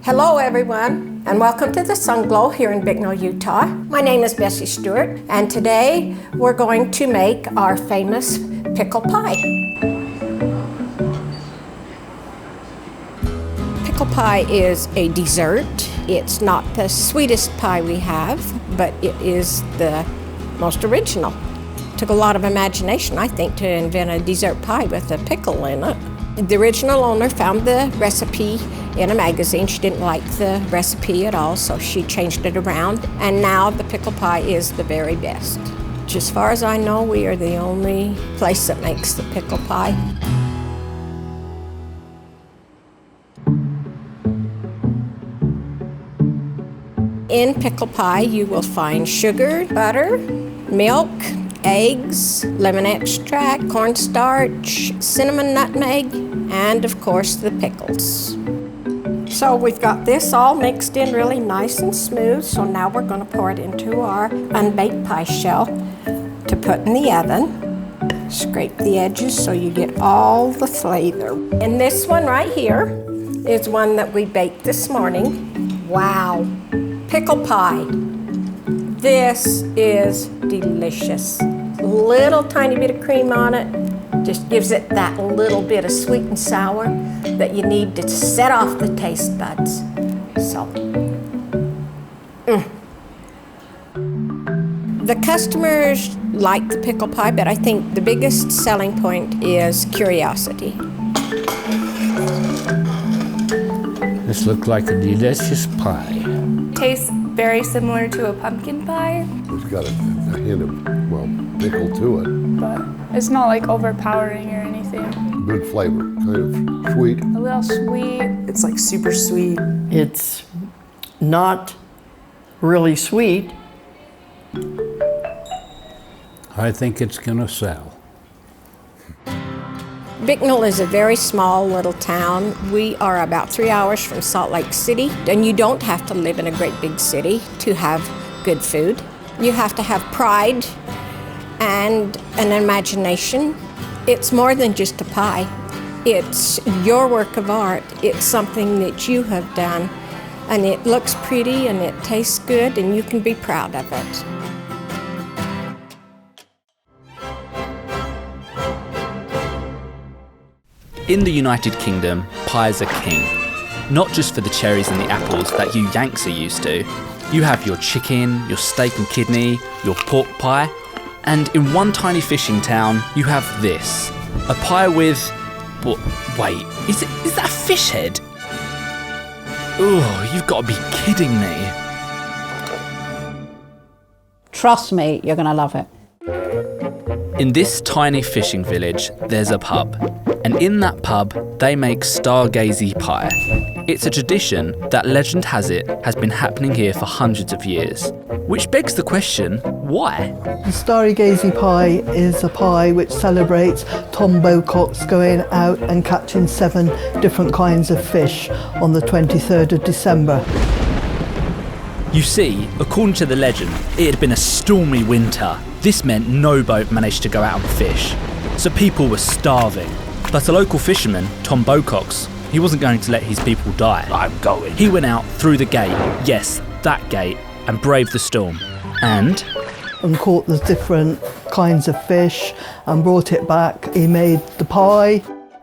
Hello everyone, and welcome to the Sunglow here in Bicknell, Utah. My name is Bessie Stewart, and today we're going to make our famous pickle pie. Pickle pie is a dessert. It's not the sweetest pie we have, but it is the most original. It took a lot of imagination, I think, to invent a dessert pie with a pickle in it. The original owner found the recipe in a magazine. She didn't like the recipe at all, so she changed it around, and now the pickle pie is the very best. As far as I know, we are the only place that makes the pickle pie. In pickle pie, you will find sugar, butter, milk, eggs, lemon extract, cornstarch, cinnamon, nutmeg, and of course the pickles. So we've got this all mixed in really nice and smooth, so now we're going to pour it into our unbaked pie shell to put in the oven. Scrape the edges so you get all the flavor. And this one right here is one that we baked this morning. Wow, pickle pie. This is delicious. Little tiny bit of cream on it, just gives it that little bit of sweet and sour that you need to set off the taste buds. So, The customers like the pickle pie, but I think the biggest selling point is curiosity. This looks like a delicious pie. Tastes very similar to a pumpkin pie. It's got a hint of, well, pickle to it. But it's not like overpowering or anything. Good flavor, kind of sweet. A little sweet. It's like super sweet. It's not really sweet. I think it's gonna sell. Bicknell is a very small little town. We are about 3 hours from Salt Lake City, and you don't have to live in a great big city to have good food. You have to have pride and an imagination. It's more than just a pie. It's your work of art. It's something that you have done, and it looks pretty and it tastes good, and you can be proud of it. In the United Kingdom, pies are king. Not just for the cherries and the apples that you Yanks are used to. You have your chicken, your steak and kidney, your pork pie, and in one tiny fishing town, you have this. A pie with... wait, is that a fish head? Oh, you've got to be kidding me. Trust me, you're going to love it. In this tiny fishing village, there's a pub. And in that pub, they make Stargaze Pie. It's a tradition that, legend has it, has been happening here for hundreds of years. Which begs the question, why? The Stargaze Pie is a pie which celebrates Tom Bocock's going out and catching 7 different kinds of fish on the 23rd of December. You see, according to the legend, it had been a stormy winter. This meant no boat managed to go out and fish. So people were starving. But a local fisherman, Tom Bocox, he wasn't going to let his people die. I'm going. He went out through the gate, yes, that gate, and braved the storm. And caught the different kinds of fish and brought it back. He made the pie.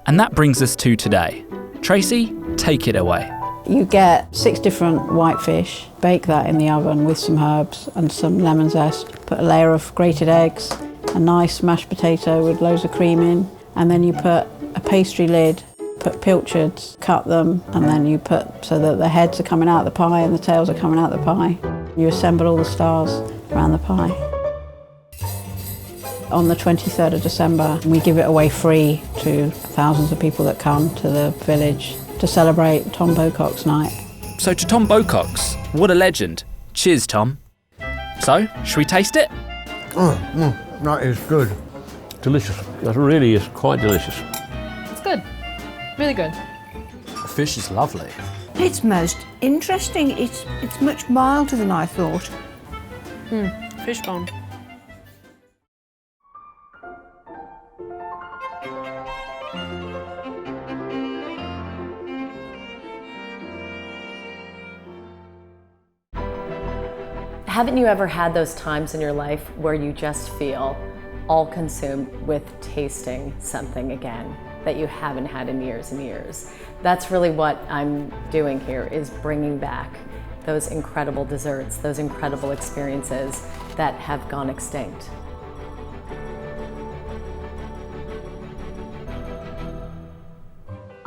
And that brings us to today. Tracy, take it away. You get 6 different white fish, bake that in the oven with some herbs and some lemon zest, put a layer of grated eggs, a nice mashed potato with loads of cream in, and then you put a pastry lid, put pilchards, cut them, and then you put so that the heads are coming out of the pie and the tails are coming out of the pie. You assemble all the stars around the pie. On the 23rd of December, we give it away free to thousands of people that come to the village to celebrate Tom Bocock's night. So to Tom Bocox, what a legend. Cheers, Tom. So, should we taste it? That is good. Delicious. That really is quite delicious. It's good. Really good. The fish is lovely. It's most interesting. It's much milder than I thought. Fish bone. Haven't you ever had those times in your life where you just feel all consumed with tasting something again that you haven't had in years and years? That's really what I'm doing here, is bringing back those incredible desserts, those incredible experiences that have gone extinct.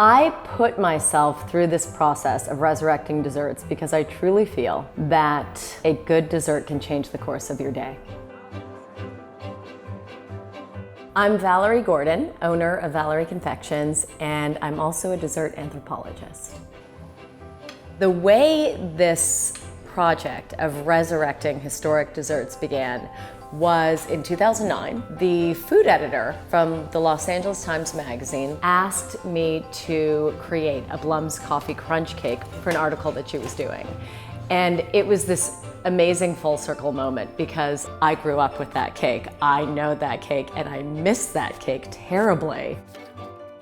I put myself through this process of resurrecting desserts because I truly feel that a good dessert can change the course of your day. I'm Valerie Gordon, owner of Valerie Confections, and I'm also a dessert anthropologist. The way this project of resurrecting historic desserts began was in 2009. The food editor from the Los Angeles Times Magazine asked me to create a Blum's Coffee Crunch cake for an article that she was doing. And it was this amazing full circle moment because I grew up with that cake. I know that cake and I miss that cake terribly.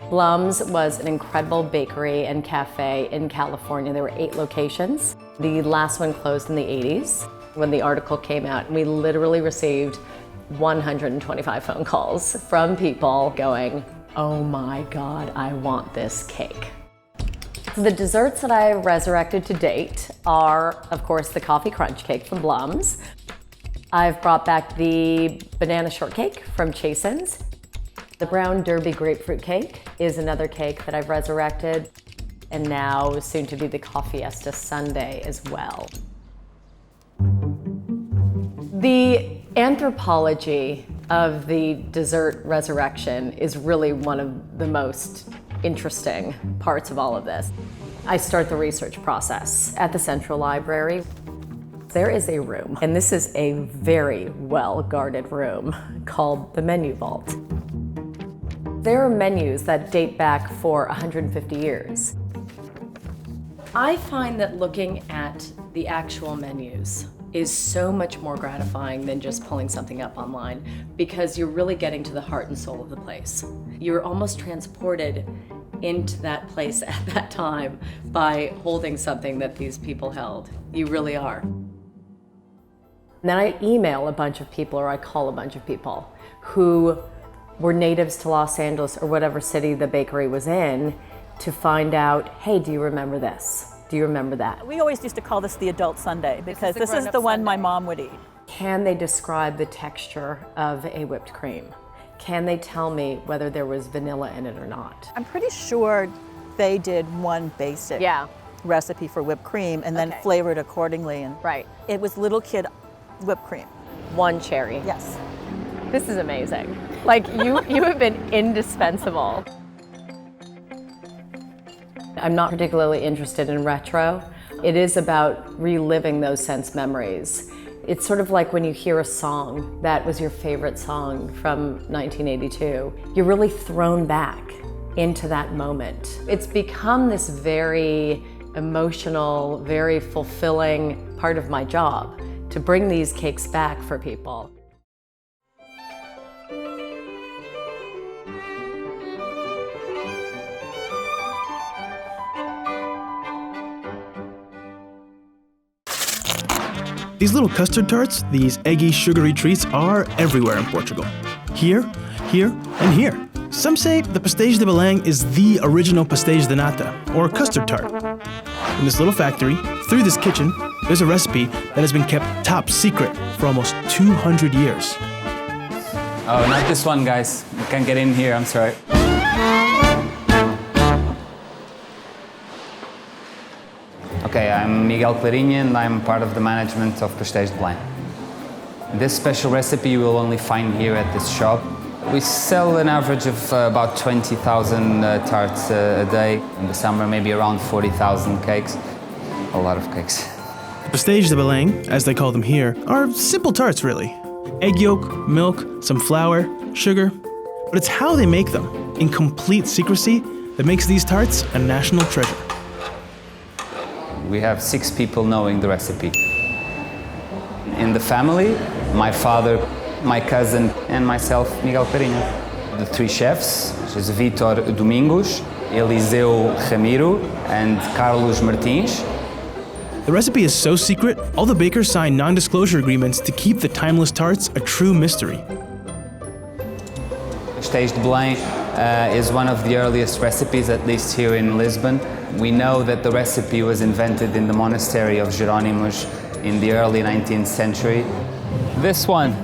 Blum's was an incredible bakery and cafe in California. There were 8 locations. The last one closed in the 80s. When the article came out, we literally received 125 phone calls from people going, "Oh my God, I want this cake." The desserts that I resurrected to date are, of course, the coffee crunch cake from Blum's. I've brought back the banana shortcake from Chasen's. The brown derby grapefruit cake is another cake that I've resurrected, and now soon to be the Coffeesta sundae as well. The anthropology of the dessert resurrection is really one of the most interesting parts of all of this. I start the research process at the Central Library. There is a room, and this is a very well-guarded room, called the Menu Vault. There are menus that date back for 150 years. I find that looking at the actual menus is so much more gratifying than just pulling something up online, because you're really getting to the heart and soul of the place. You're almost transported into that place at that time by holding something that these people held. You really are. And then I email a bunch of people, or I call a bunch of people who were natives to Los Angeles or whatever city the bakery was in to find out, hey, do you remember this? Do you remember that? We always used to call this the adult sundae because this is the one my mom would eat. Can they describe the texture of a whipped cream? Can they tell me whether there was vanilla in it or not? I'm pretty sure they did one basic recipe for whipped cream and then flavored accordingly. And it was little kid whipped cream. One cherry. Yes. This is amazing. Like you have been indispensable. I'm not particularly interested in retro. It is about reliving those sense memories. It's sort of like when you hear a song that was your favorite song from 1982, you're really thrown back into that moment. It's become this very emotional, very fulfilling part of my job to bring these cakes back for people. These little custard tarts, these eggy, sugary treats, are everywhere in Portugal. Here, here, and here. Some say the pastéis de Belém is the original pastéis de nata, or custard tart. In this little factory, through this kitchen, there's a recipe that has been kept top secret for almost 200 years. Oh, not this one, guys. I can't get in here, I'm sorry. Okay, I'm Miguel Clarinha and I'm part of the management of Pastéis de Belém. This special recipe you will only find here at this shop. We sell an average of about 20,000 tarts a day. In the summer, maybe around 40,000 cakes. A lot of cakes. Pastéis de Belém, as they call them here, are simple tarts really. Egg yolk, milk, some flour, sugar. But it's how they make them, in complete secrecy, that makes these tarts a national treasure. We have 6 people knowing the recipe. In the family, my father, my cousin, and myself, Miguel Clarinha. The 3 chefs, which is Vítor Domingos, Eliseu Ramiro, and Carlos Martins. The recipe is so secret, all the bakers sign non-disclosure agreements to keep the timeless tarts a true mystery. Pastéis de Belém is one of the earliest recipes, at least here in Lisbon. We know that the recipe was invented in the monastery of Jerónimos in the early 19th century. This one.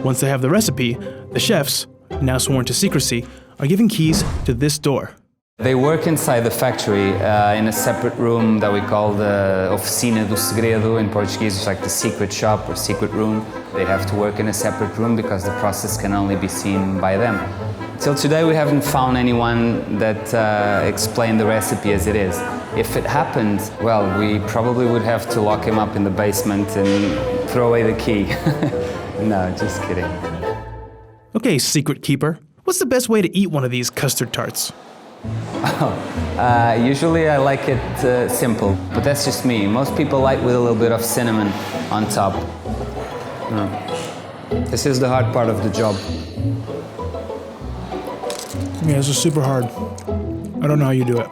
Once they have the recipe, the chefs, now sworn to secrecy, are given keys to this door. They work inside the factory in a separate room that we call the Oficina do Segredo in Portuguese. It's like the secret shop or secret room. They have to work in a separate room because the process can only be seen by them. Till today we haven't found anyone that explained the recipe as it is. If it happened, well, we probably would have to lock him up in the basement and throw away the key. No, just kidding. Okay, secret keeper, what's the best way to eat one of these custard tarts? Usually I like it simple, but that's just me. Most people like with a little bit of cinnamon on top. This is the hard part of the job. Yeah, this is super hard. I don't know how you do it.